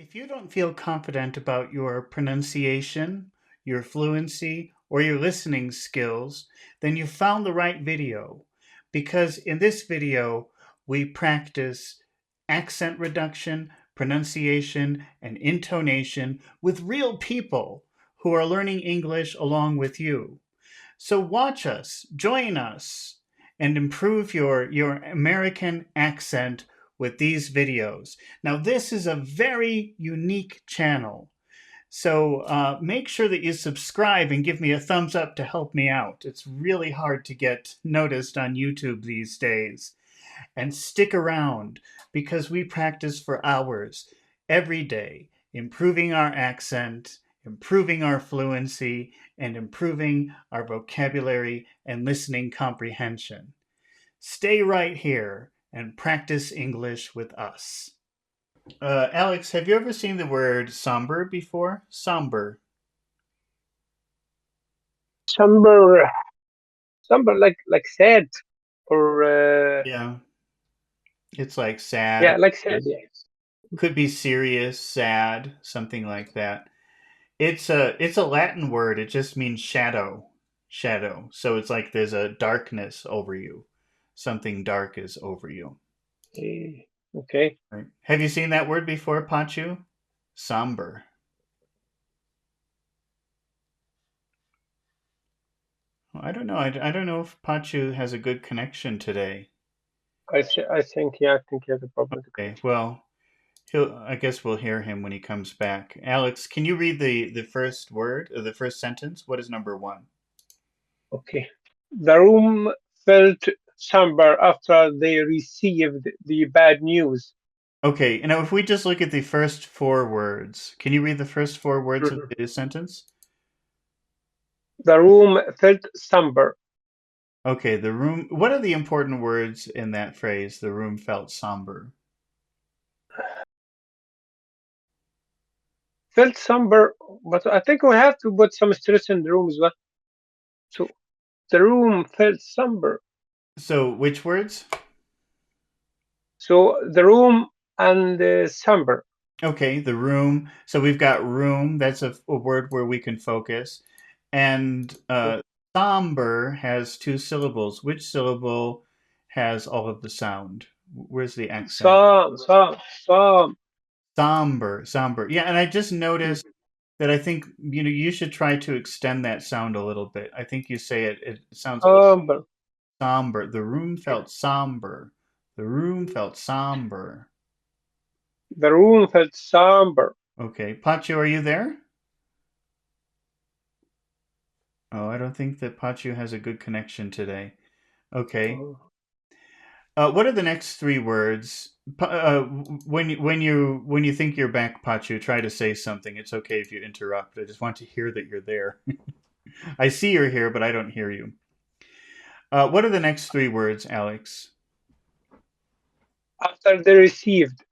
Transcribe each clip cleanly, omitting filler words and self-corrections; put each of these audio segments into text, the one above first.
If you don't feel confident about your pronunciation, your fluency, or your listening skills, then you found the right video. Because in this video, we practice accent reduction, pronunciation, and intonation with real people who are learning English along with you. So watch us, join us, and improve your American accent with these videos. Now, this is a very unique channel. So make sure that you subscribe and give me a thumbs up to help me out. It's really hard to get noticed on YouTube these days. And stick around because we practice for hours every day, improving our accent, improving our fluency, and improving our vocabulary and listening comprehension. Stay right here and practice English with us. Alex, have you ever seen the word somber before? Somber. Somber, somber, like sad, or Yeah. It's like sad. yeah, like sad. Yeah. Could be serious, sad, something like that. It's a Latin word. It just means shadow. Shadow. So it's like there's a darkness over you. Something dark is over you. Okay. Right. Have you seen that word before, Pachu? Somber. Well, I don't know. I don't know if Pachu has a good connection today. I think, yeah, I think he has a problem with the Okay. connection. Well, I guess we'll hear him when he comes back. Alex, can you read the first word or the first sentence? What is number one? Okay. The room felt somber after they received the bad news. Okay. Now, if we just look at the first four words, can you read the first four words of Mhm. the sentence? The room felt somber. Okay, the room. What are the important words in that phrase? The room felt somber. Felt somber, but I think we have to put some stress in the room as well. So the room felt somber. So, which words? So the room and somber. Okay, the room. So we've got room. That's a word where we can focus. And somber has two syllables. Which syllable has all of the sound? Where's the accent? Some. Somber, somber. Yeah, and I just noticed that I think you should try to extend that sound a little bit. I think you say it sounds a little Somber. somber. The room felt somber. The room felt somber. The room felt somber. Okay, Pacho, are you there? Oh, I don't think that Pacho has a good connection today. Okay. Oh, What are the next three words? When you think you're back, Pachu, try to say something. It's okay if you interrupt. I just want to hear that you're there. I see you're here, but I don't hear you. What are the next three words, Alex? after they received.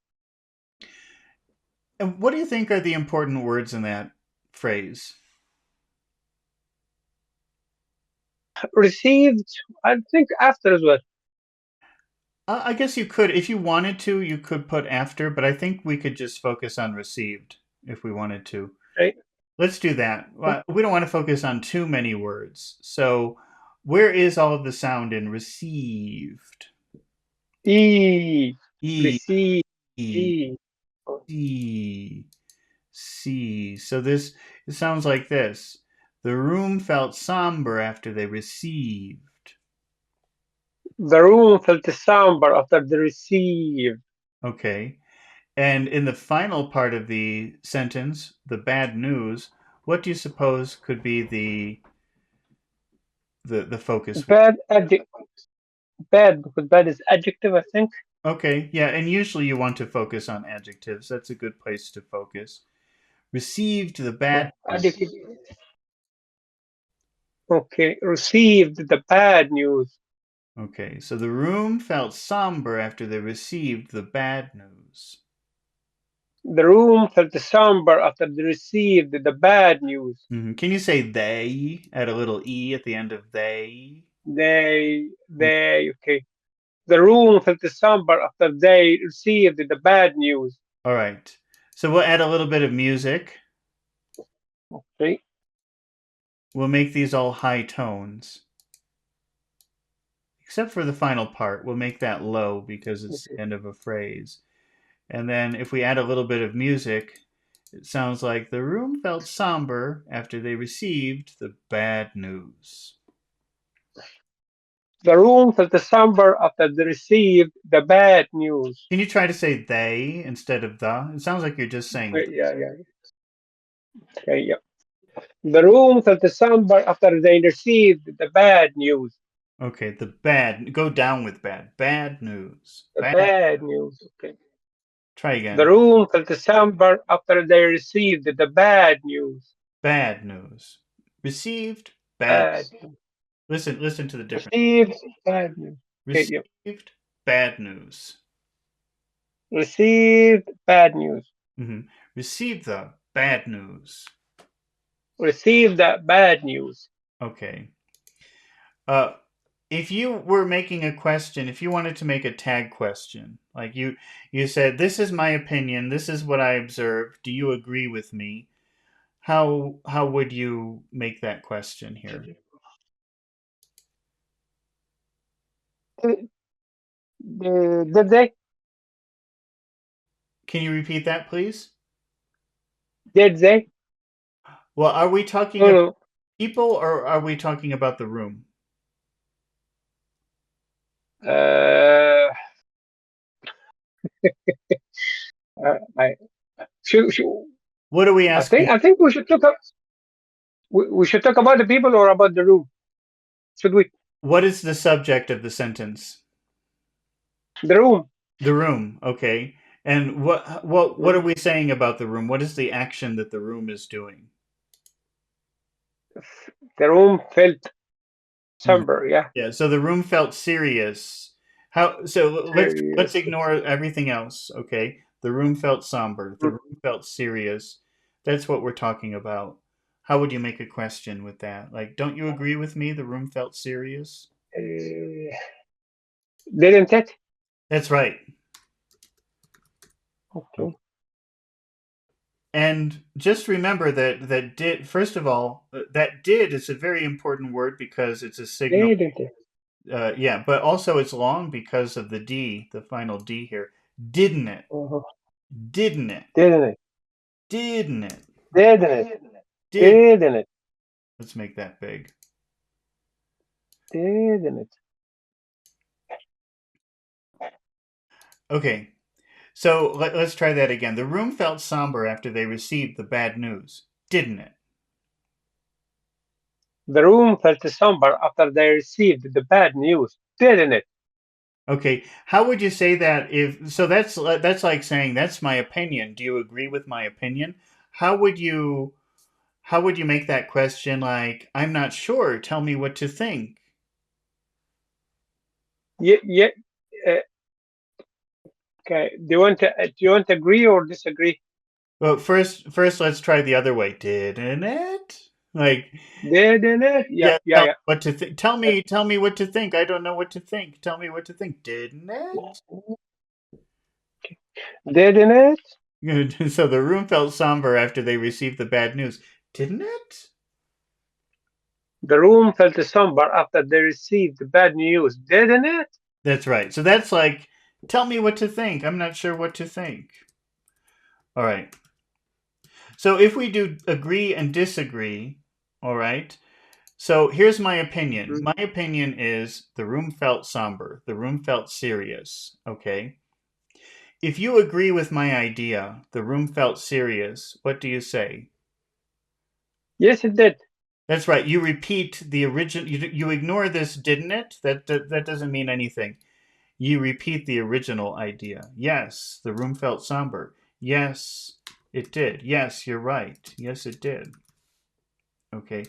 And what do you think are the important words in that phrase? Received, I think after as well. I guess you could, if you wanted to, you could put after, but I think we could just focus on received if we wanted to. Right? Let's do that. We don't want to focus on too many words. So, where is all of the sound in received? E. E, Receive. E, E. C, C. So this it sounds like this. The room felt somber after they received. The room felt somber after they received. Okay. And in the final part of the sentence, the bad news, what do you suppose could be the focus? Bad adjective. Bad, because bad is adjective, I think. Okay, yeah, and usually you want to focus on adjectives. That's a good place to focus. Received the bad news. Adjective. Okay. Received the bad news. Okay, so the room felt somber after they received the bad news. The room felt somber after they received the bad news. Can you say they? Add a little e at the end of they. Okay. The room felt somber after they received the bad news. All right. So we'll add a little bit of music. Okay. We'll make these all high tones. Except for the final part. We'll make that low because it's the end of a phrase. And then if we add a little bit of music, it sounds like the room felt somber after they received the bad news. The room felt somber after they received the bad news. Can you try to say they instead of the? It sounds like you're just saying. Yeah, yeah. Okay, yeah. The room felt somber after they received the bad news. Okay, the bad. Go down with bad. Bad news. The Bad. bad news. Okay. Try The again. room felt somber after they received the bad news. Bad news. Received. Bad. Bad. Listen to the difference. Received bad news. Okay, yeah. Received bad news. Received bad news. Received the bad news. Received the bad news. Okay. Uh, if you were making a question, if you wanted to make a tag question, like you said, "This is my opinion. This is what I observed. Do you agree with me?" How would you make that question here? Did they? Can you repeat that, please? Did they? Well, are we talking about No, people or are we talking about the room? no. I should, What are we asking? I think we should talk about the people or about the room. Should we? What is the subject of the sentence? The room. The room, okay. And what are Mm. we saying about the room? What is the action that the room is doing? The room felt Hmm. somber. Yeah. Yeah, so the room felt serious. How so let's Serious. ignore everything else, okay? The room felt somber. The Mm. room felt serious. That's what we're talking about. How would you make a question with that? Like, don't you agree with me? The room felt serious? Uh, didn't it? That's right. Okay. And just remember that did first of all, that did is a very important word because it's a signal. Didn't it? Yeah, but also it's long because of the D, the final D here. Didn't it? Uh-huh. Didn't it? Didn't it? Didn't it? Didn't it? Did. Didn't it? Let's make that big. Didn't it? Okay, so let's try that again. The room felt somber after they received the bad news, didn't it? The room felt somber after they received the bad news. Didn't it? Okay, how would you say that if so that's like saying that's my opinion. Do you agree with my opinion? How would you how would you make that question like I'm not sure, tell me what to think? Yeah, yeah. Uh, okay. Do you want to agree or disagree? Well, first let's try the other way. Didn't it? Like Didn't it? Yeah, yeah, yeah, tell me yeah. what to think. Tell me what to think. I don't know what to think. Tell me what to think. Didn't it? Didn't it? Good. So the room felt somber after they received the bad news. Didn't it? The room felt somber after they received the bad news. Didn't it? That's right. So that's like, tell me what to think. I'm not sure what to think. All right. So if we do agree and disagree, all right. So here's my opinion. Mm. My opinion is the room felt somber. The room felt serious. Okay. If you agree with my idea, the room felt serious. What do you say? Yes, it did. That's right. You repeat the original. You ignore this, didn't it? That doesn't mean anything. You repeat the original idea. Yes, the room felt somber. Yes, it did. Yes, you're right. Yes, it did. Okay.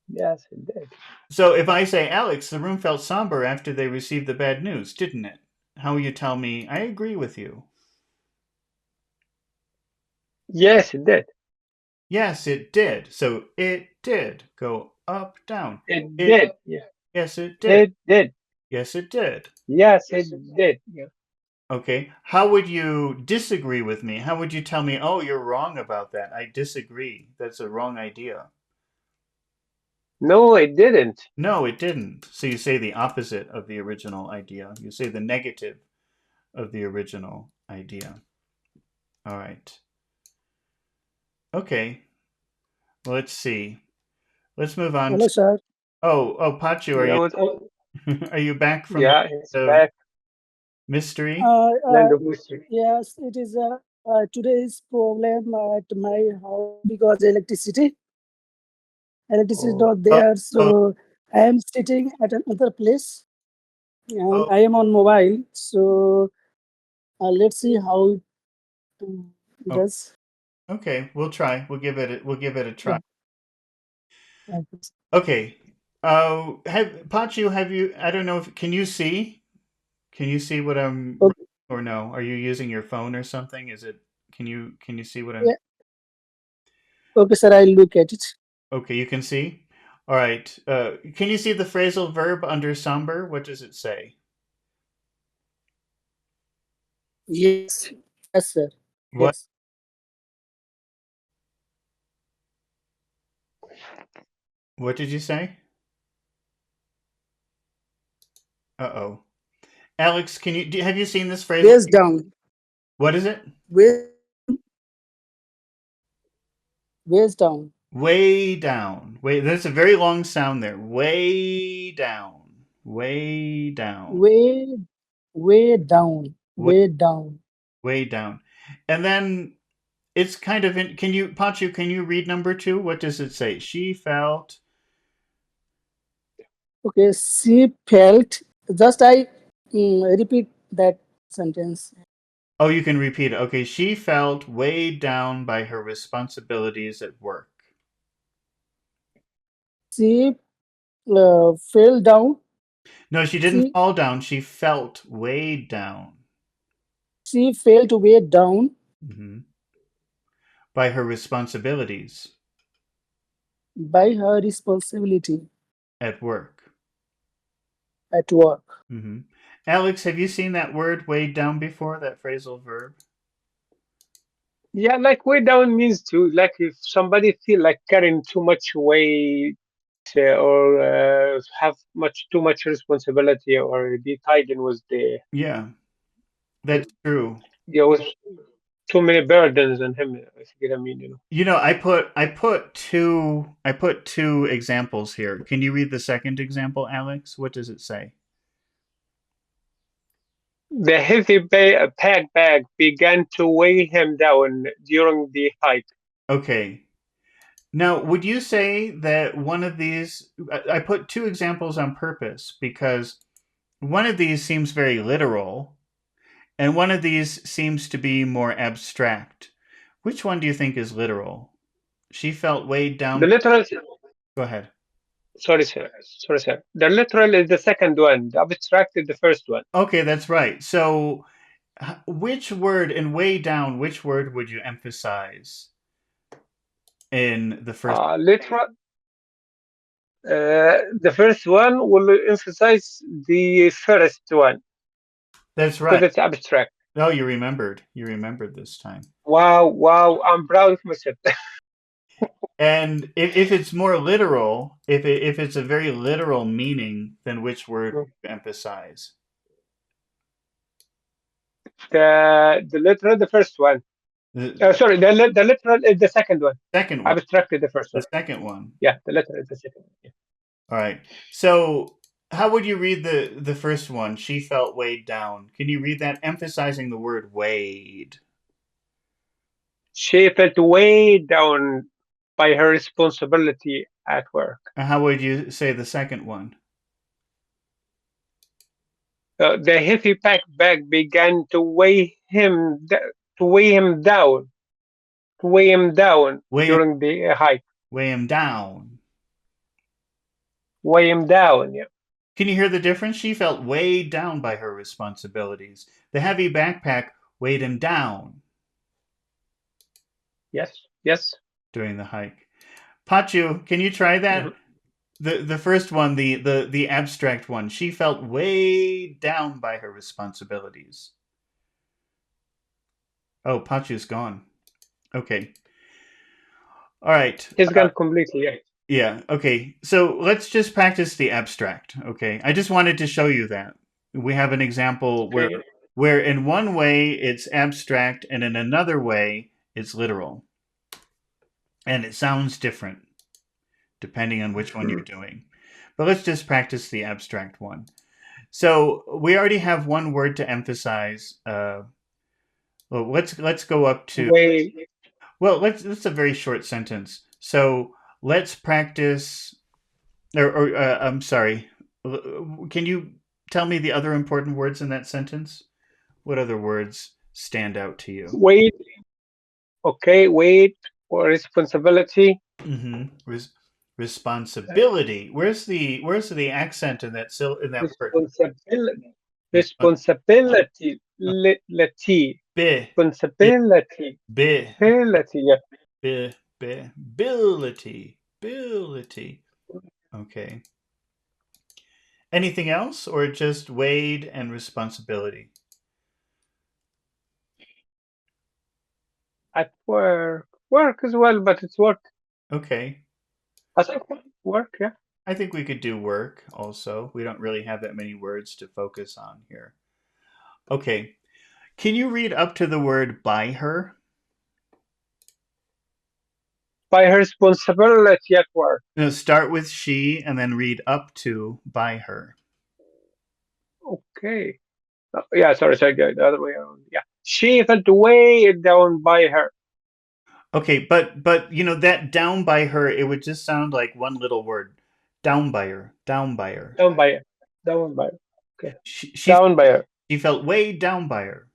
Yes, it did. So if I say, Alex, the room felt somber after they received the bad news, didn't it? How will you tell me, I agree with you? Yes, it did. Yes, it did. So it did. Go up, down. It It, did. Yeah. yes, it did. It did. Yes, it did. Yes, it did. Yeah. Okay. How would you disagree with me? How would you tell me, oh, you're wrong about that? I disagree. That's a wrong idea. No, I didn't. No, it didn't. So you say the opposite of the original idea. You say the negative of the original idea. All right. Okay. Well, let's see. Let's move on Hello, to. sir. Oh, Pachu, are Yeah, you what, are you back from the yeah, it's land of back. mystery? Uh, uh, Land of mystery. yes, it is today's problem at my house because electricity is Oh, not Oh, there. oh, So I am sitting at another place and oh. I am on mobile. So let's see how it Oh, does. okay, we'll try. We'll give it a try. Yeah, okay. Okay. Have Pachu, have you? I don't know if can you see? Can you see what I'm Okay, or no? Are you using your phone or something? Is it? Can you see what I'm? yeah. Okay, sir. I'll look at it. Okay, you can see. All right. Can you see the phrasal verb under somber? What does it say? Yes, yes, sir. What? Yes. What did you say? Uh-oh. Alex, have you seen this phrasal? Waist down. What is it? Waist, waist down. Way down. Way. That's a very long sound there. Way down. Way down. Way, way down. Way, Way down. way down. And then it's kind of in, can you, Pachu, can you read number two? What does it say? She felt. Okay, she felt. Just I repeat that sentence. Oh, you can repeat it. Okay, she felt weighed down by her responsibilities at work. She fell down. No, she didn't She fall down. She felt weighed down. she fell to way down Mhm. By her responsibilities by her responsibility at work. at work. Hmm. Alex, have you seen that word weighed down before? That phrasal verb? yeah, like way down means to like if somebody feel like carrying too much weight or have much too much responsibility or be tied in with Yeah, that's true. yeah with too many burdens on him. If you get what I mean, you know. You know, I put two examples here. Can you read the second example, Alex? What does it say? The heavy pack bag began to weigh him down during the hike. Okay. Now, would you say that one of these I put two examples on purpose because one of these seems very literal and one of these seems to be more abstract. Which one do you think is literal? She felt weighed The down. literal, Go ahead. sorry, sir. The literal is the second one. The abstract is the first one. Okay, that's right. So, which word in weighed down, which word would you emphasize in the first? Literal, the first one will emphasize the first one That's because right. it's abstract. Oh, you remembered. You remembered this time. Wow, wow, I'm proud of myself. And if it's more literal, if it's a very literal meaning, then which word would you emphasize? The literal, the first one. The Sorry, the literal is the second one. second one. Abstract is the first The one. second one. Yeah, the literal is the second one. Yeah. All right. So, how would you read the first one? She felt weighed down. Can you read that, emphasizing the word weighed? She felt way down by her responsibility at work. And how would you say the second one? The heavy pack bag began to to weigh him down, to weigh him down Weigh him, during the hike. weigh him down. Weigh him down. Yeah. Can you hear the difference? She felt weighed down by her responsibilities. The heavy backpack weighed him down Yes. Yes. during the hike. Pachu, can you try that? Mhm. The first one, the abstract one. She felt weighed down by her responsibilities. Oh, Pachu's gone. Okay. All right. He's gone completely. Yeah. Yeah. Okay. So let's just practice the abstract. Okay. I just wanted to show you that we have an example Okay. where in one way it's abstract and in another way it's literal, and it sounds different depending on which one you're Mhm. doing. But let's just practice the abstract one. So we already have one word to emphasize. Well, let's go up to Way, well. That's a very short sentence. So let's practice. Or I'm sorry. Can you tell me the other important words in that sentence? What other words stand out to you? weight. Okay, weight or responsibility. Mm-hmm. Responsibility. Where's the accent in that word? Responsibility. Respons- Responsibility. Lity. Be, be, Responsibility. be, Ability. Yeah. ability. Ability. Okay. Anything else, or just Wade and responsibility? At work. Work as well, but it's work. Okay. I think work. Yeah. I think we could do work also. We don't really have that many words to focus on here. Okay. Can you read up to the word by her? By her responsibility at work. No, start with she and then read up to by her. Okay. Yeah. Sorry. The other way around. Yeah. She felt weighed down by her. Okay, but that down by her, it would just sound like one little word. Down by her, down by her. Down by her. Down by her. Okay. She she, Down by her. she felt way down by her.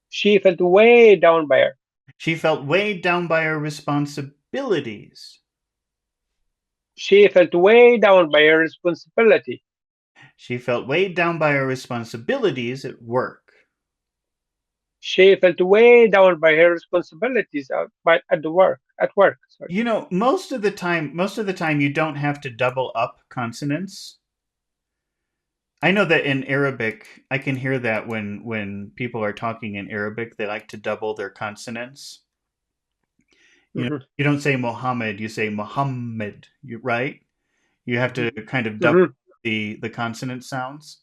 She felt way down by her. She felt weighed down by her responsibilities. She felt way down by her responsibility. She felt weighed down by her responsibilities at work. She felt way down by her responsibilities at the work. At work. Sorry. Most of the time you don't have to double up consonants. I know that in Arabic, I can hear that when people are talking in Arabic, they like to double their consonants. Hmm. You don't say Mohammed, you say Muhammad, right? You have to kind of double Hmm. the consonant sounds.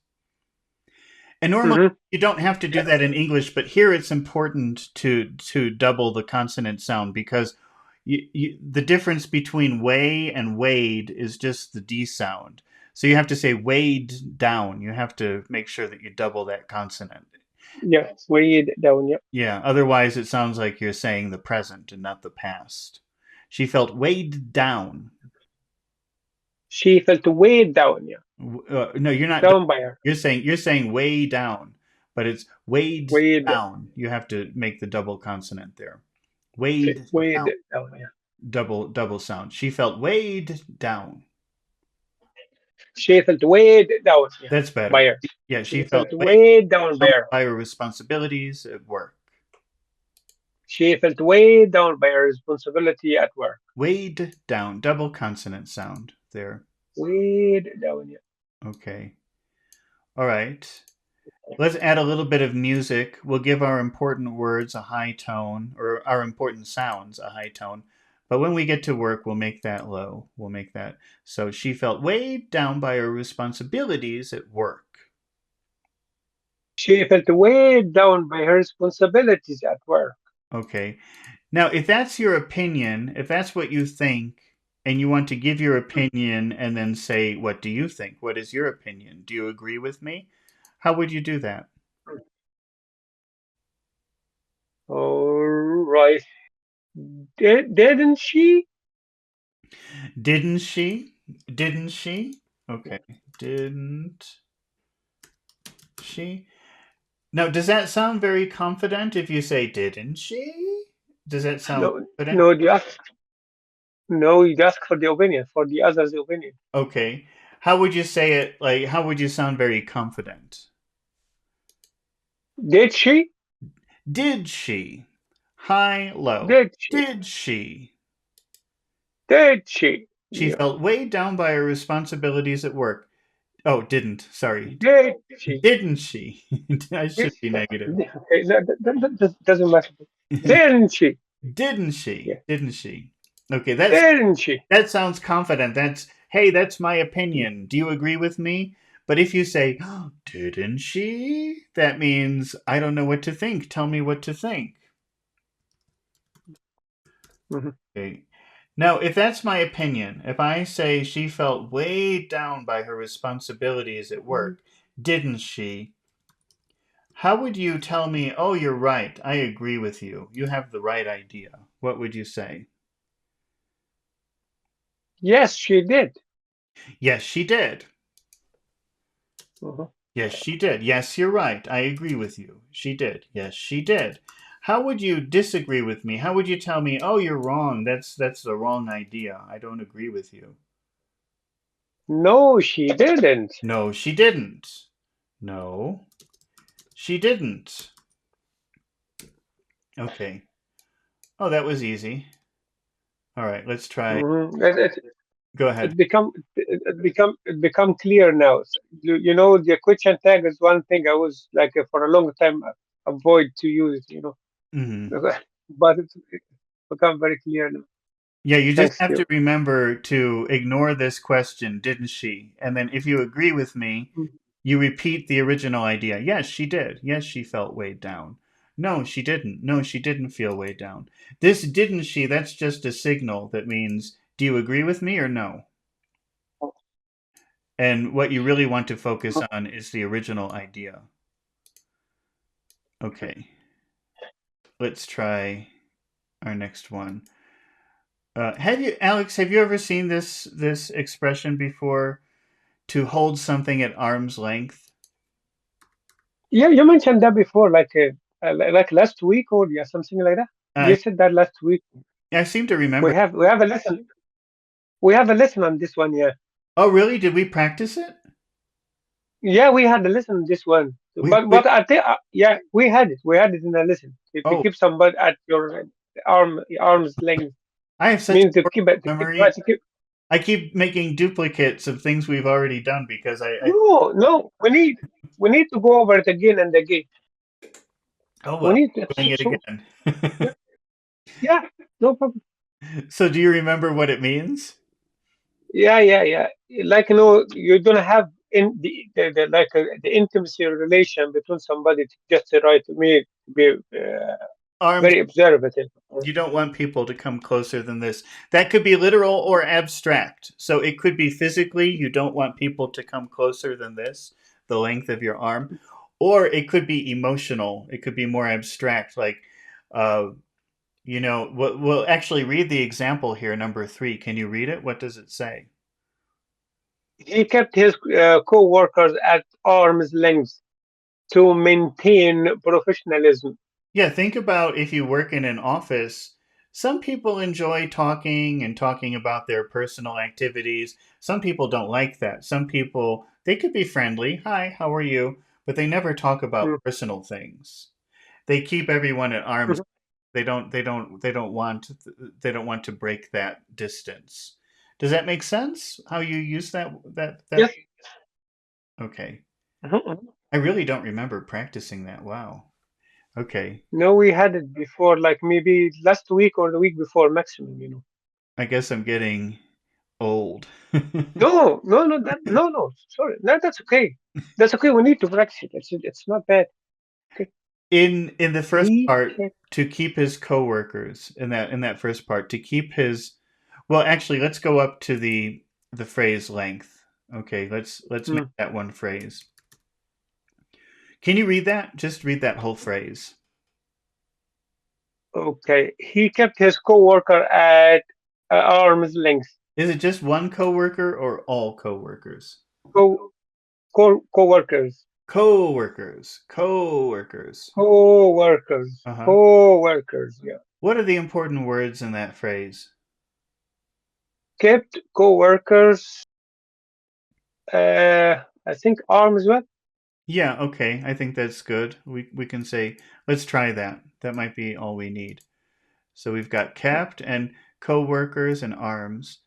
And normally Hmm. you don't have to do Yeah. that in English, but here it's important to double the consonant sound because the difference between way and wade is just the D sound. So you have to say weighed down. You have to make sure that you double that consonant. Yeah. Weighed down. Yeah. Yeah, otherwise it sounds like you're saying the present and not the past. She felt weighed down. She felt weighed down. Yeah. No, you're not. Down by her. You're saying way down, but it's weighed Weighed. down. You have to make the double consonant there. Okay. Weighed Weighed down. down. Yeah. Double sound. She felt weighed down. She felt weighed down. Yeah. That's By better. her. Yeah, she She felt felt weighed weighed down by down her. by her responsibilities at work. She felt weighed down by her responsibility at work. Weighed down. Double consonant sound there. Weighed down. Yeah. Okay. All right. Let's add a little bit of music. We'll give our important words a high tone, or our important sounds a high tone. But when we get to work, we'll make that low. We'll make that. So she felt weighed down by her responsibilities at work. She felt weighed down by her responsibilities at work. Okay. Now, if that's your opinion, if that's what you think, and you want to give your opinion and then say, what do you think? What is your opinion? Do you agree with me? How would you do that? All right. Didn't she? Didn't she? Didn't she? Okay. Didn't she? Now, does that sound very confident if you say, didn't she? Does that sound No, confident? no, you ask for the opinion, for the other's opinion. Okay. How would you say it? Like, how would you sound very confident? Did she? Did she? High, low. Did she? Did she? Did she? She Yeah. felt weighed down by her responsibilities at work. Oh, didn't. Sorry. Did she? Didn't she? I should Did, be negative. okay, that doesn't matter. Didn't she? Didn't she? Yeah. Didn't she? Okay, that's Didn't she? that sounds confident. That's, hey, that's my opinion. Do you agree with me? But if you say, oh, didn't she? That means I don't know what to think. Tell me what to think. Mhm. Okay. Now, if that's my opinion, if I say she felt weighed down by her responsibilities at work, didn't she? How would you tell me, oh, you're right. I agree with you. You have the right idea. What would you say? Yes, she did. Yes, she did. Mhm. Yes, she did. Yes, you're right. I agree with you. She did. Yes, she did. How would you disagree with me? How would you tell me, "Oh, you're wrong. That's the wrong idea. I don't agree with you." No, she didn't. No, she didn't. No, she didn't. Okay. Oh, that was easy. All right, let's try. Mhm. Go ahead. It become clear now. So, you know, the question tag is one thing I was like for a long time avoid to use. Hmm. But it's become very clear now. Yeah, you just Thanks to have to you. remember to ignore this question, didn't she? And then if you agree with me, Mhm. you repeat the original idea. Yes, she did. Yes, she felt weighed down. No, she didn't. No, she didn't feel weighed down. This didn't she, that's just a signal that means, do you agree with me or no? And what you really want to focus on is the original idea. Okay, let's try our next one. Have you, Alex? Have you ever seen this expression before? To hold something at arm's length. Yeah, you mentioned that before, like last week or yeah, something like that. Uh, You said that last week. I seem to We remember. have we have a lesson. We have a lesson on this one. Yeah, Oh, really? Did we practice it? yeah, we had a lesson on this one. We But I think yeah, we had it. We had it in a lesson. To oh, keep somebody at your arm's length I have such means a to short keep it to keep try memory. to keep. I keep making duplicates of things we've already done because I No, no, we need to go over it again and again. oh We well, need to doing it so again. yeah, yeah, no problem. So do you remember what it means? Yeah, yeah, yeah. Like you're gonna have in the intimacy relation between somebody to just right to me to be Arms. very observative. You don't want people to come closer than this. That could be literal or abstract. So it could be physically, you don't want people to come closer than this, the length of your arm. Or it could be emotional. It could be more abstract, like, uh, we'll actually read the example here, number 3. Can you read it? What does it say? He kept his co-workers at arm's length to maintain professionalism. Yeah, think about if you work in an office. Some people enjoy talking and talking about their personal activities. Some people don't like that. Some people, they could be friendly. Hi, how are you? But they never talk about Mm, personal things. They keep everyone at arm's. mhm. They don't want to break that distance. Does that make sense? How you use that? Yes. Okay. Mhm, mhm. I really don't remember practicing that. Wow. Okay. No, we had it before, like maybe last week or the week before maximum. I guess I'm getting old. No, no, no, no. Sorry, no, that's okay. That's okay. We need to practice it. It's not bad. Okay. In the first He part, kept. to keep his coworkers, in that first part, to keep his, well, actually, let's go up to the phrase length. Okay, let's make Hmm. that one phrase. Can you read that? Just read that whole phrase. Okay. He kept his coworker at arm's length. Is it just one coworker or all coworkers? Co coworkers, Coworkers. coworkers, Uh-huh. coworkers. Yeah. What are the important words in that phrase? Kept coworkers. I think arms well. Yeah, okay. I think that's good. We can say, let's try that. That might be all we need. So we've got kept and co-workers and arms.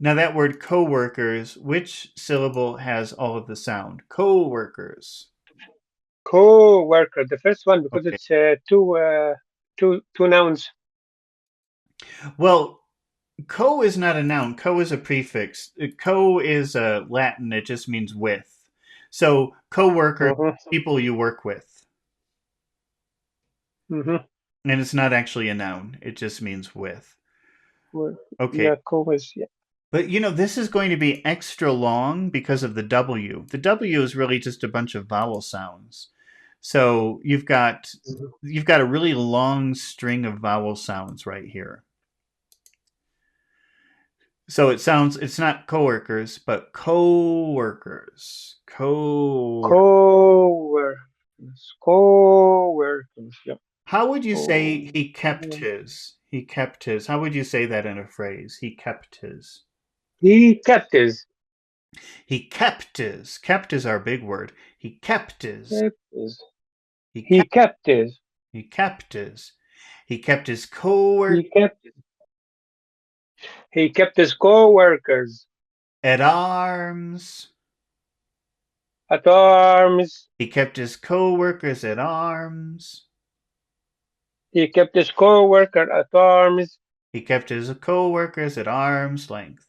Now that word co-workers, which syllable has all of the sound? Co-workers. Co-worker, the first one, because Okay. it's two nouns. Well, co is not a noun. Co is a prefix. Co is Latin. It just means with. So co-worker, Mm-hmm. people you work with. Mm-hmm. And it's not actually a noun. It just means with. Okay. Yeah, co is, yeah. But this is going to be extra long because of the W. The W is really just a bunch of vowel sounds. So Mhm. you've got a really long string of vowel sounds right here. So it's not coworkers, but co-workers. Co-workers, yeah. How would you say Co- he kept his? He kept his. How would you say that in a phrase? He kept his. He kept his. He kept his. Kept is our big word. He kept his. Kept his. He He kept kept his. he kept his. He kept his co-work He kept. He kept his co-workers at arms. at arms. He kept his co-workers at arms. He kept his co-worker at arms. He kept his co-workers at arm's length.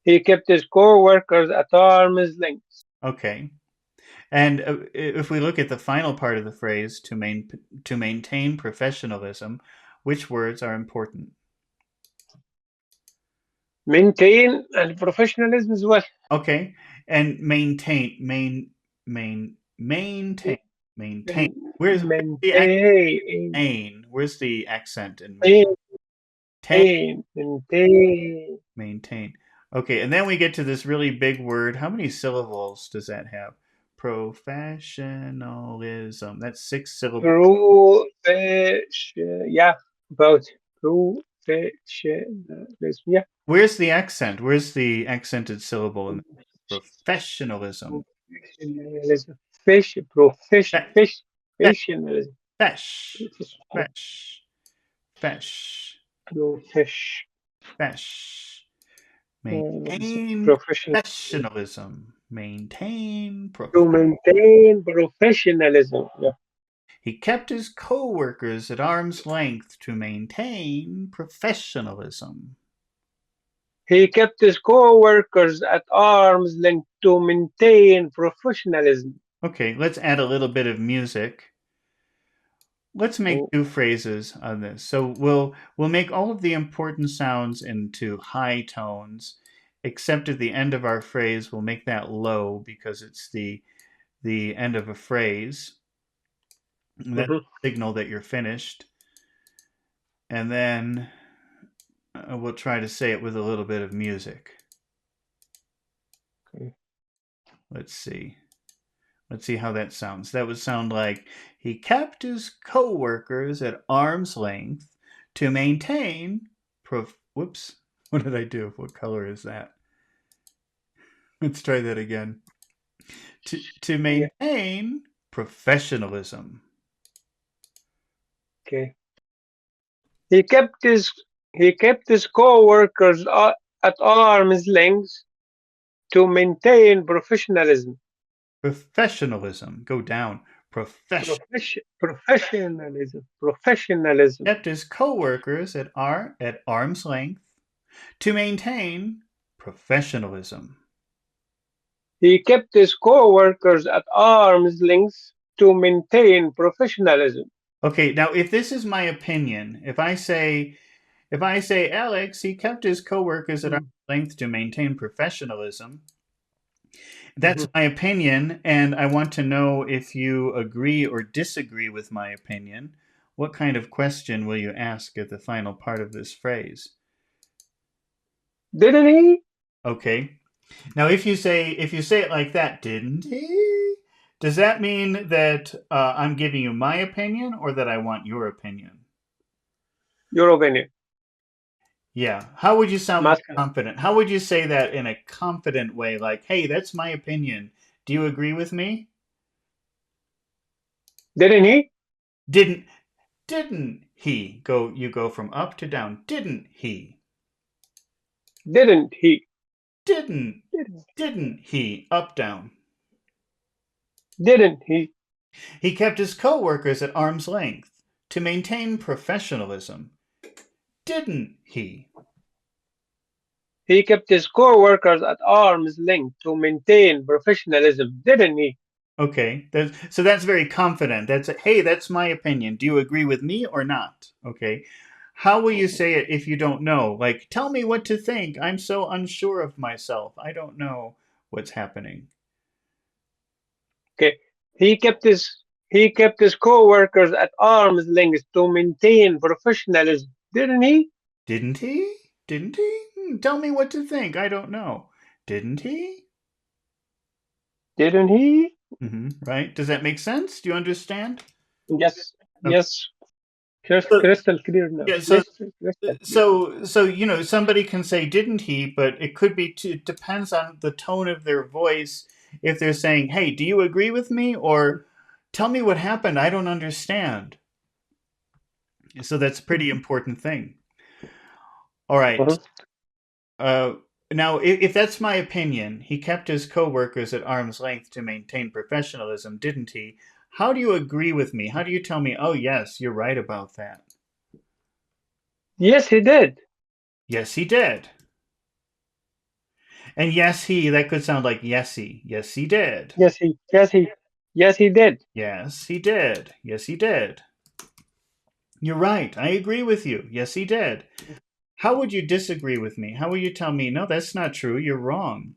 He kept his co-workers at arm's length. Okay. And if we look at the final part of the phrase, to maintain professionalism, which words are important? Maintain and professionalism as well. Okay. And maintain, maintain. Where's the Maintain. accent? Where's the accent in maintain? Maintain. Maintain. Okay, and then we get to this really big word. How many syllables does that have? Professionalism. That's 6 syllables. Yeah, about professionalism. Yeah. Where's the accent? Where's the accented syllable in professionalism? Professionalism. Fish, profession, Fe- fish, fe- professionalism. Fesh. Fesh. Fesh. Fish. Fesh. Maintain Professional. professionalism. Maintain To prof. maintain professionalism. Yeah. He kept his co-workers at arm's length to maintain professionalism. He kept his co-workers at arm's length to maintain professionalism. Okay, let's add a little bit of music. Let's make Oh, 2 phrases on this. So we'll make all of the important sounds into high tones, except at the end of our phrase we'll make that low because it's the end of a phrase. That's mhm. a signal that you're finished. And then we'll try to say it with a little bit of music. Okay. Let's see. Let's see how that sounds. That would sound like he kept his co-workers at arm's length to maintain whoops. What did I do? What color is that? Let's try that again. To Yeah. maintain professionalism. Okay. He kept his he kept his co-workers at arm's length to maintain professionalism. Professionalism. Go down. Profession. Professionalism. Professionalism. Kept his co-workers at arm's length to maintain professionalism. He kept his co-workers at arm's length to maintain professionalism. Okay, now if this is my opinion, if I say Alex, he kept his coworkers at arm's Mm. length to maintain professionalism, that's Mhm. my opinion, and I want to know if you agree or disagree with my opinion. What kind of question will you ask at the final part of this phrase? Didn't he? Okay. Now, if you say it like that, didn't he? Does that mean that I'm giving you my opinion or that I want your opinion? Your opinion. Yeah. How would you sound more Matka. confident? How would you say that in a confident way? Like, hey, that's my opinion. Do you agree with me? Didn't he? Didn't he go? You go from up to down. Didn't he? Didn't he? Didn't. Didn't. Didn't he? Up, down. Didn't he? He kept his co-workers at arm's length to maintain professionalism. Didn't he? He kept his co-workers at arm's length to maintain professionalism, didn't he? Okay, so that's very confident. Hey, that's my opinion. Do you agree with me or not? Okay. How will you say it if you don't know? Like, tell me what to think. I'm so unsure of myself. I don't know what's happening. Okay. He kept his he kept his co-workers at arm's length to maintain professionalism, didn't he? Didn't he? Didn't he? Tell me what to think. I don't know. Didn't he? Didn't he? Right? Does that make sense? Do you understand? Yes, Okay. yes. So, Crystal clear now. yeah. Crystal clear. Somebody can say didn't he, but it could be it depends on the tone of their voice. If they're saying, "Hey, do you agree with me?" or "Tell me what happened. I don't understand." So that's a pretty important thing. All right. Mhm. Uh, Now, if that's my opinion, he kept his coworkers at arm's length to maintain professionalism, didn't he? How do you agree with me? How do you tell me, oh, yes, you're right about that? Yes, he did. Yes, he did. And that could sound like yesy. Yes, he did. Yes, he did. Yes, he did. Yes, he did. You're right. I agree with you. Yes, he did. How would you disagree with me? How would you tell me, no, that's not true. You're wrong?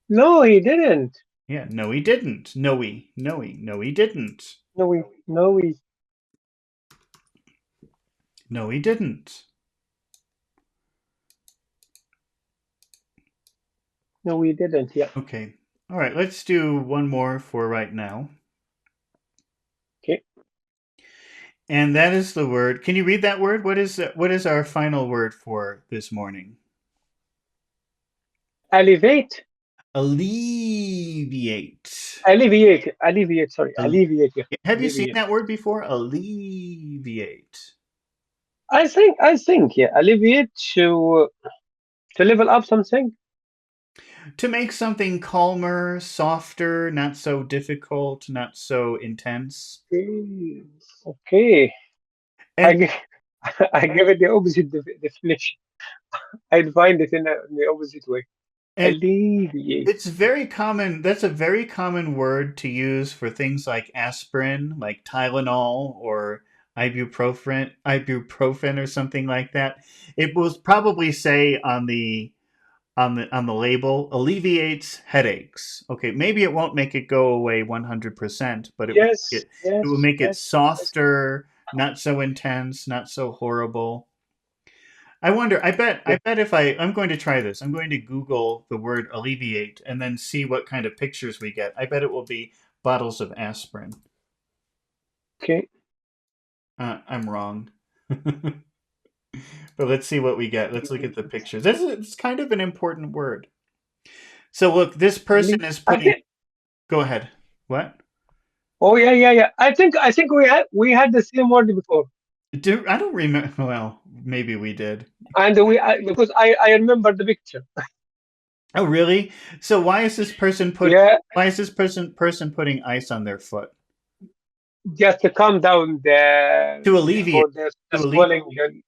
No, he didn't. Yeah, no, he didn't. No, he didn't. No, No, he didn't. no, he didn't. Yeah. Okay. All right, let's do one more for right now. Okay. And that is the word. Can you read that word? What is our final word for this morning? Elevate. Alleviate. Alleviate. Sorry, Alle- alleviate. Yeah. Have you seen Alleviate. that word before? Alleviate. I think. Yeah. Alleviate to level up something. To make something calmer, softer, not so difficult, not so intense. Okay. Okay. I And give, I give it the opposite definition. I'd find it in the opposite way. and Alleviate. it's very common. That's a very common word to use for things like aspirin, like Tylenol or ibuprofen or something like that. It will probably say on the label alleviates headaches. Okay, maybe it won't make it go away 100%, but Yes. it will Yes. make it Yes. Yes. softer, not so intense, not so horrible. I wonder. Yeah. I bet if I'm going to try this. I'm going to Google the word alleviate and then see what kind of pictures we get. I bet it will be bottles of aspirin. Okay. I'm wrong, but let's see what we get. Let's look at the pictures. It's kind of an important word. So look, this person is I putting. think. Go ahead. What? Oh yeah. I think we had the same word before, I don't remember. Well, maybe we did. and because I remember the picture. Oh, really? So why is this person putting? Yeah. Why is this person putting ice on their foot Just to calm down to alleviate? for the To alleviate. swelling and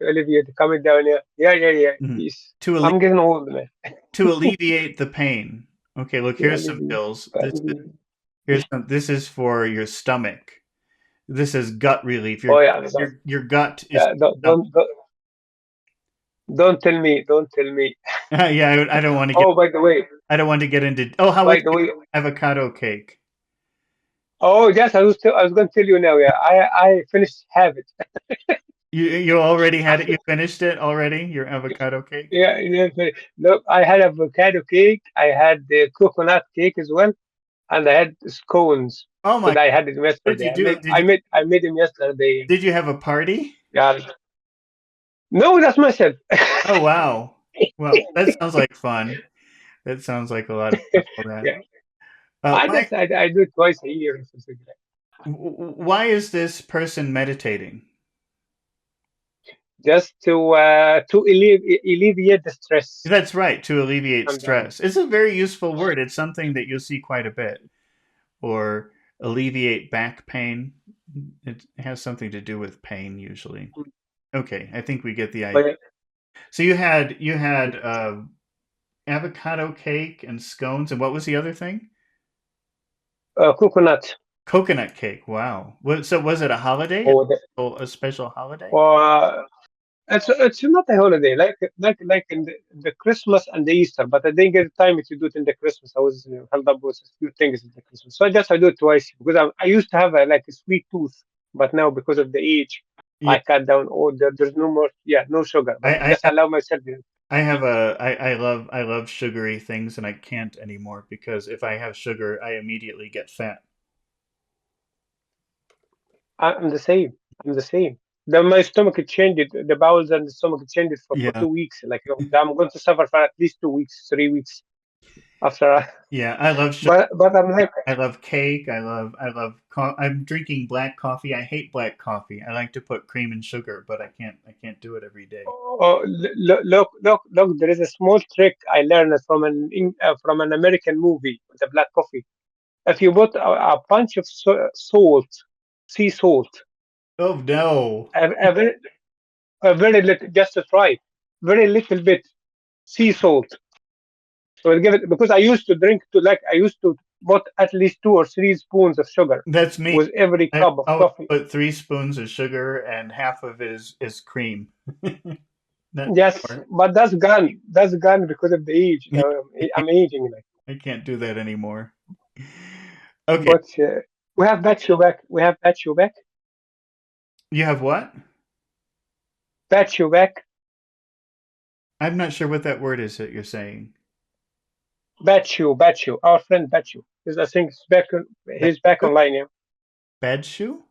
alleviate coming down. Yeah. Mhm. Yes. To I'm getting old, man. to alleviate the pain. Okay, look, To here's some alleviate. pills. To alleviate. This is for your stomach. This is gut relief. Oh yeah. Your gut is Yeah, don't tell me. Don't tell me. yeah, I don't want to get Oh, by the way, I don't want to get into Oh, how by was the your way. avocado cake? Oh yes, I was going to tell you now. Yeah, I finished have it. You already had it. You finished it already, your avocado cake? Yeah. Look, I had avocado cake. I had the coconut cake as well, and I had scones Oh my, because I had it what did you yesterday. do? I made them yesterday. Did you have a party? Yeah. No, that's myself. Oh wow. Well, that sounds like fun. That sounds like a lot of fun, all that. Yeah. I do it twice a year or something like Why is this person meditating? just to alleviate the stress. That's right, to alleviate Sometimes. stress. It's a very useful word. It's something that you'll see quite a bit. Or alleviate back pain. It has something to do with pain usually. Okay, I think we get the idea. But So you had avocado cake and scones, and what was the other thing? coconut Coconut cake. Wow. So was it a holiday? or the, A special holiday? or it's not a holiday like in the Christmas and the Easter, but I didn't get the time to do it in the Christmas. I was held up with a few things in the Christmas, so I do it twice because I used to have like a sweet tooth, but now because of the age, Yeah. I cut down all there's no more no sugar, but I just allow myself. I love sugary things, and I can't anymore because if I have sugar, I immediately get fat. I'm the same. I'm the same. Then my stomach it changed. The bowels and the stomach it changed for Yeah. 2 weeks. Like I'm going to suffer for at least 2 weeks, 3 weeks after. Yeah, I love sugar. But I'm like, I love cake. I'm drinking black coffee. I hate black coffee. I like to put cream and sugar, but I can't do it every day. oh, look. There is a small trick I learned from an American movie, the black coffee. If you put a bunch of salt, sea salt, Oh no. a very, a very little, just to try, very little bit sea salt. So I give it because I used to put at least 2 or 3 spoons of sugar That's me. with every I cup of always coffee. put 3 spoons of sugar and half of it is cream. Not Yes, more. but that's gone. That's gone because of the age. I'm aging, like. I can't do that anymore. Okay. But we have battery back. We have battery back. You have what? Battery back. I'm not sure what that word is that you're saying. Battery. Our friend Battery. I think he's back. He's back Bad online now. Bad shoe?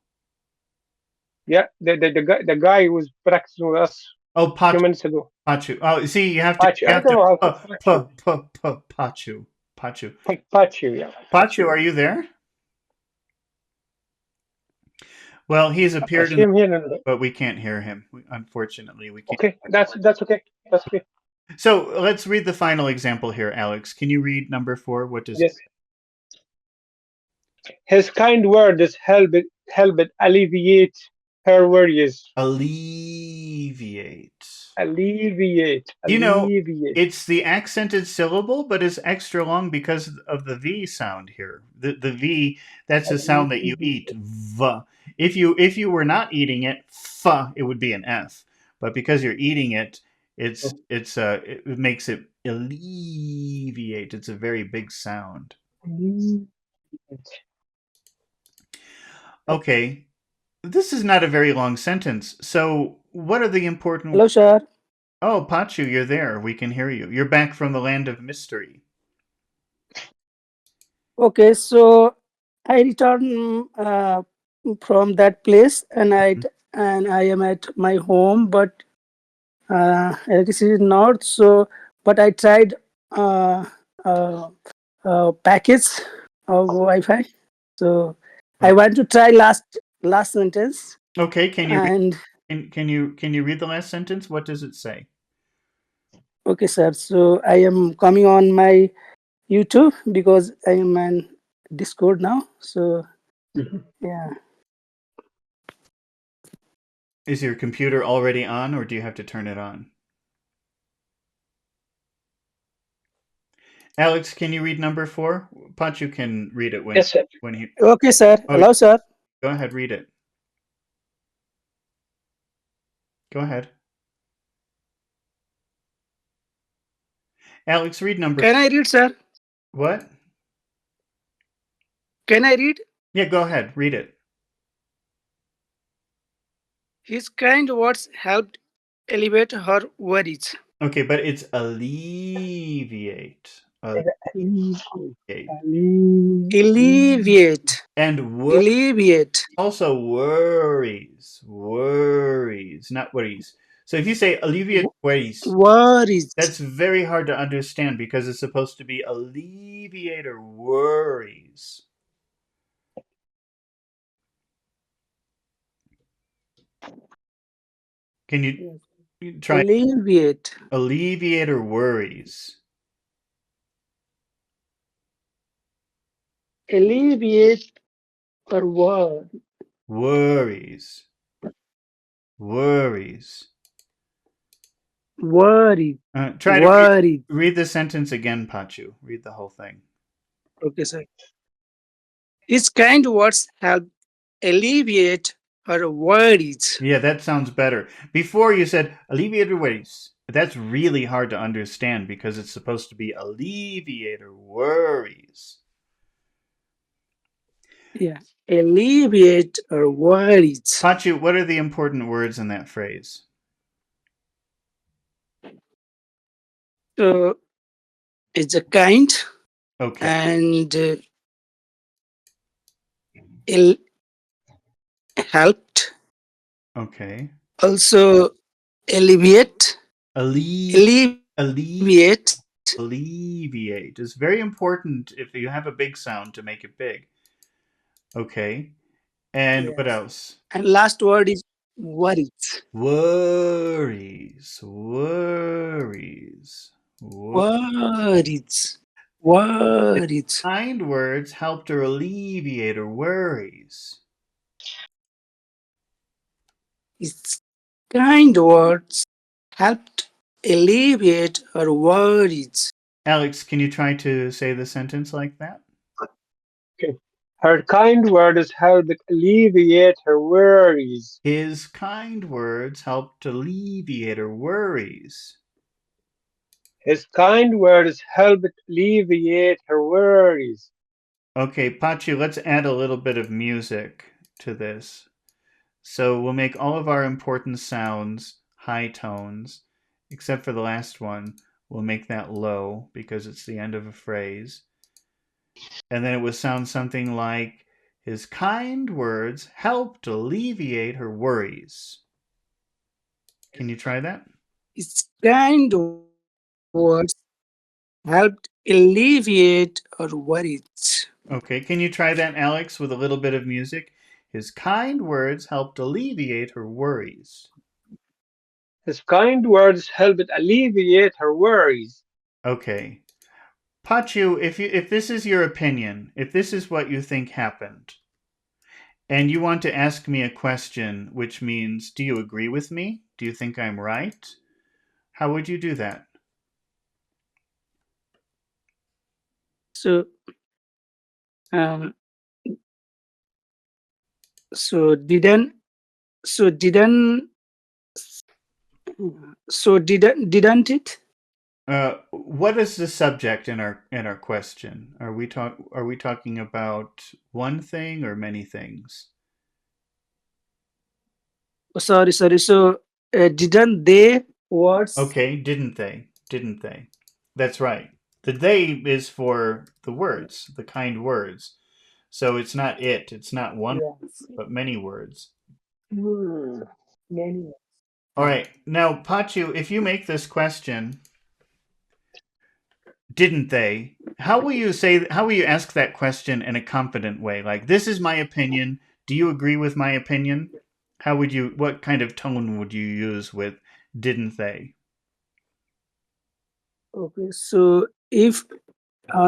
Yeah, the guy who was practicing with us Oh, a few minutes ago. pachu. Oh, see, Pachu. you I have don't to know how to Pachu. pachu. Pachu. Pachu. Yeah, Pachu, Pachu. are you there? Well, he's I appeared see in, him here. And, but we can't hear him. Unfortunately, we can't. okay, that's okay. That's okay. So let's read the final example here, Alex. Can you read number 4? What does Yes. His kind words helped alleviate her worries. alleviate? Alleviate. You know, Alleviate. it's the accented syllable, but it's extra long because of the V sound here. The V, that's a sound that you eat. Alleviate. V. If you were not eating it, f, it would be an F. But because you're eating it, it makes it alleviate. It's a very big sound. Alleviate. Okay, this is not a very long sentence. So, what are the important? Hello, sir. Oh, Pachu, you're there. We can hear you. You're back from the land of mystery. Okay, so I returned from that place, and I am at my home, but electricity is not. So, but I tried uh, uh, package of Wi-Fi. So I Oh, want to try last sentence, okay, and can you read the last sentence? What does it say? okay, sir. So I am coming on my YouTube because I am on Discord now. So Mhm. yeah. Is your computer already on, or do you have to turn it on? Alex, can you read number 4? Pachu can read it Yes, sir. when he. Okay, sir. Oh, Hello, sir. go ahead, read it. Go ahead, Alex. Read number. Can I read, sir? What? Can I read? Yeah, go ahead. Read it. His kind words helped elevate her worries. Okay, but it's alleviate. Alleviate. Alleviate. Alleviate. And Alleviate. also worries, not worries. So if you say alleviate worries, Worries. that's very hard to understand because it's supposed to be alleviate or worries. Can you Yes. try Alleviate. alleviate or worries? Alleviate or Worries. Worries. worried. Try to Worried. read the sentence again, Pachu. Read the whole thing. Okay, sir. These kind words help alleviate her worries. Yeah, that sounds better. Before you said alleviate or worries. That's really hard to understand because it's supposed to be alleviate or worries. Yeah. Alleviate her worries. Pachu, what are the important words in that phrase? So it's a kind Okay. and ill helped. Okay. Also alleviate. Alleviate. Alleviate. Alleviate is very important if you have a big sound to make it big. Okay. And what Yes. else? And last word is worries. Worries. Worries. Worries. Worries. Kind words help to alleviate her worries. Its kind words helped alleviate her worries. Alex, can you try to say the sentence like that? Okay. Her kind words helped alleviate her worries. His kind words help to alleviate her worries. His kind words helped alleviate her worries. Okay, Pachi, let's add a little bit of music to this. So we'll make all of our important sounds high tones, except for the last one. We'll make that low because it's the end of a phrase. And then it would sound something like, his kind words helped alleviate her worries. Can you try that? Its kind words helped alleviate her worries. Okay, can you try that, Alex, with a little bit of music? His kind words helped alleviate her worries. His kind words helped alleviate her worries. Okay. Pachu, if this is your opinion, if this is what you think happened, and you want to ask me a question, which means, do you agree with me? Do you think I'm right? How would you do that? So, um, so didn't, so didn't, didn't it? What is the subject in our question? Are we talking about one thing or many things? Oh, sorry. So, didn't they words? Okay, didn't they? Didn't they? That's right. The they is for the words, the kind words. So it's not it. It's not one, Yes. but many words. Many. All right. Now, Pachu, if you make this question, didn't they? How will you ask that question in a confident way? Like, this is my opinion. Do you agree with my opinion? What kind of tone would you use with didn't they? Okay. So, if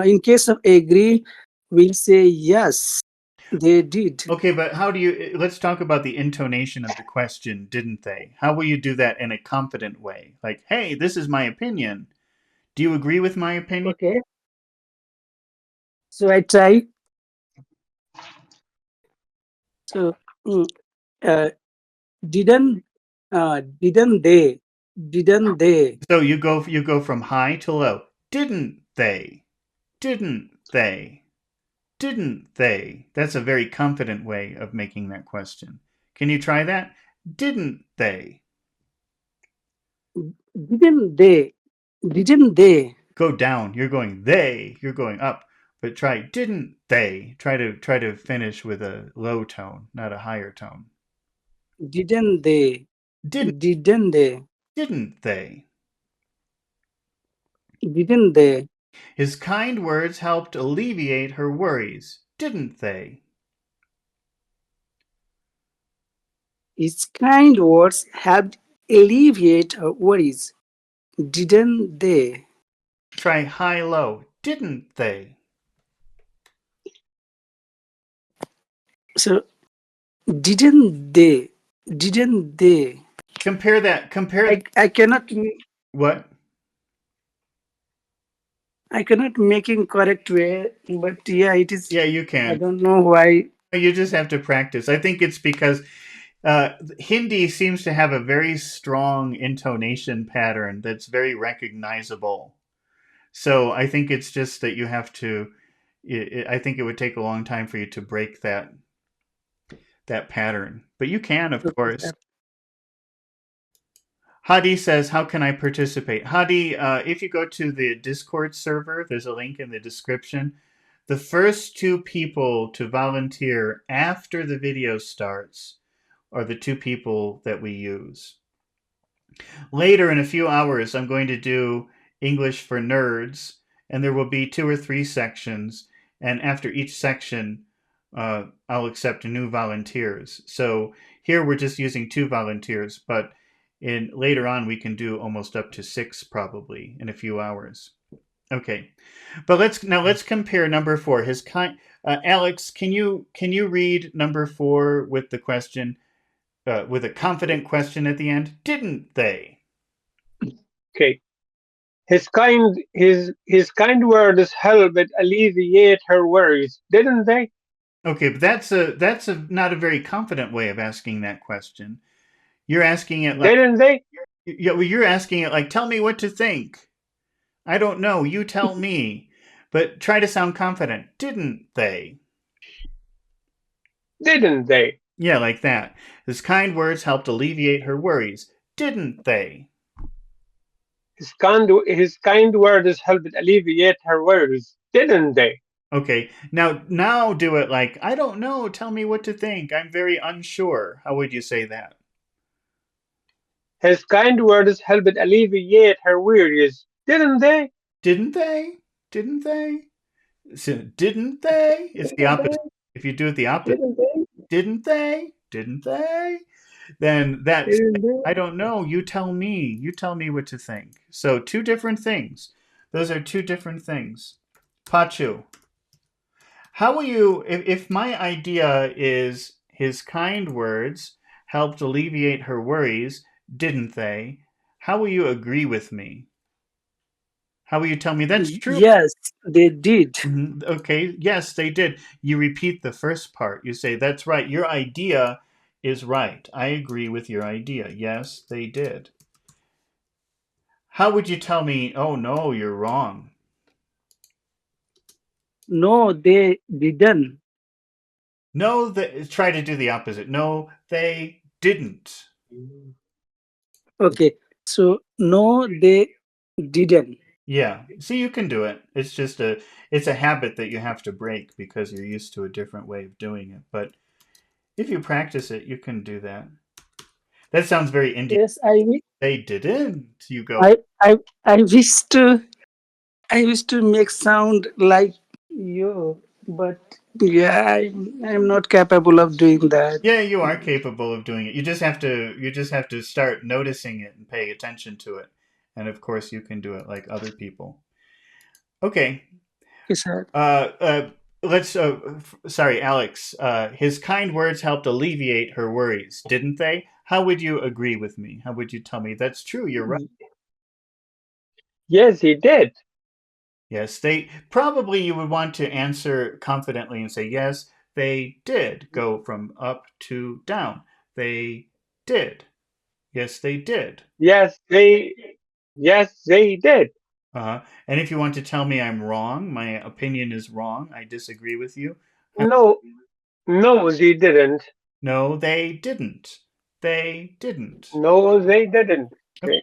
in case of agree, we'll say yes, they did. Okay, but let's talk about the intonation of the question, didn't they? How will you do that in a confident way? Like, hey, this is my opinion. Do you agree with my opinion? Okay. So I try. So mm, uh, didn't didn't they? Didn't they? So you go from high to low. Didn't they? Didn't they? Didn't they? That's a very confident way of making that question. Can you try that? Didn't they? Didn't they? Didn't they? Go down. You're going they. You're going up. But try didn't they? Try to finish with a low tone, not a higher tone. Didn't they? Didn't Didn't they? didn't they? Didn't they? His kind words helped alleviate her worries, didn't they? His kind words helped alleviate our worries, didn't they? Try high low. Didn't they? So didn't they? Didn't they? Compare that. Compare I cannot what? I cannot make in correct way, but yeah, it is. Yeah, you I can. don't know why. You just have to practice. I think it's because Hindi seems to have a very strong intonation pattern that's very recognizable. So I think it's just that you have to. I think it would take a long time for you to break that pattern, but you can, of Okay, course. sir. Hadi says, "How can I participate?" Hadi, if you go to the Discord server, there's a link in the description. The first two people to volunteer after the video starts are the two people that we use. Later, in a few hours, I'm going to do English for Nerds, and there will be 2 or 3 sections. And after each section, I'll accept new volunteers. So here we're just using 2 volunteers, but in later on we can do almost up to 6 probably in a few hours. Okay, but let's compare number 4. His kind. Alex, can you read number 4 with the question with a confident question at the end? Didn't they? Okay. His kind words helped alleviate her worries, didn't they? Okay, but that's a not a very confident way of asking that question. You're asking it like Didn't they? yeah, well, you're asking it like, tell me what to think. I don't know. You tell me. But try to sound confident. Didn't they? Didn't they? Yeah, like that. His kind words helped alleviate her worries. Didn't they? His kind words helped alleviate her worries, didn't they? Okay. Now do it like, I don't know. Tell me what to think. I'm very unsure. How would you say that? His kind words helped alleviate her worries, didn't they? Didn't they? Didn't they? So, didn't they? It's the Didn't opposite. they? If you do it the opposite, Didn't they? didn't they? Didn't they? Then that's, Didn't they? I don't know. You tell me. You tell me what to think. So, two different things. Those are two different things. Pachu, how will you, if my idea is his kind words helped alleviate her worries, didn't they? How will you agree with me? How will you tell me that's true? Yes, they did. Okay, yes, they did. You repeat the first part. You say, that's right. Your idea is right. I agree with your idea. Yes, they did. How would you tell me, oh no, you're wrong? No, they didn't. No, try to do the opposite. No, they didn't. Okay, so no, they didn't. Yeah. See, you can do it. It's a habit that you have to break because you're used to a different way of doing it. But if you practice it, you can do that. That sounds very Indian. Yes, They didn't. You go, I, I, I wish to make sound like you, but yeah, I'm not capable of doing that. yeah, you are capable of doing it. You just have to start noticing it and pay attention to it. And of course, you can do it like other people. Okay. Okay, sir. Let's. Sorry, Alex. His kind words helped alleviate her worries, didn't they? How would you agree with me? How would you tell me that's true? You're right. Yes, he did. Yes, they probably you would want to answer confidently and say yes, they did go from up to down. They did. Yes, they did. Yes, they did. And if you want to tell me I'm wrong, my opinion is wrong, I disagree with you. No, no, they didn't. No, they didn't. They didn't. No, they didn't. Okay.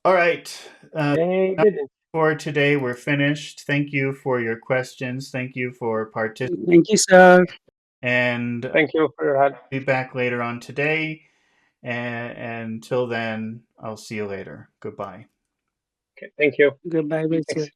All right. They didn't. For today, we're finished. Thank you for your questions. Thank you for participating. Thank you, sir. And I'll Thank you for your help. be back later on today. And until then, I'll see you later. Goodbye. Okay, thank you. Goodbye, sir. Thanks.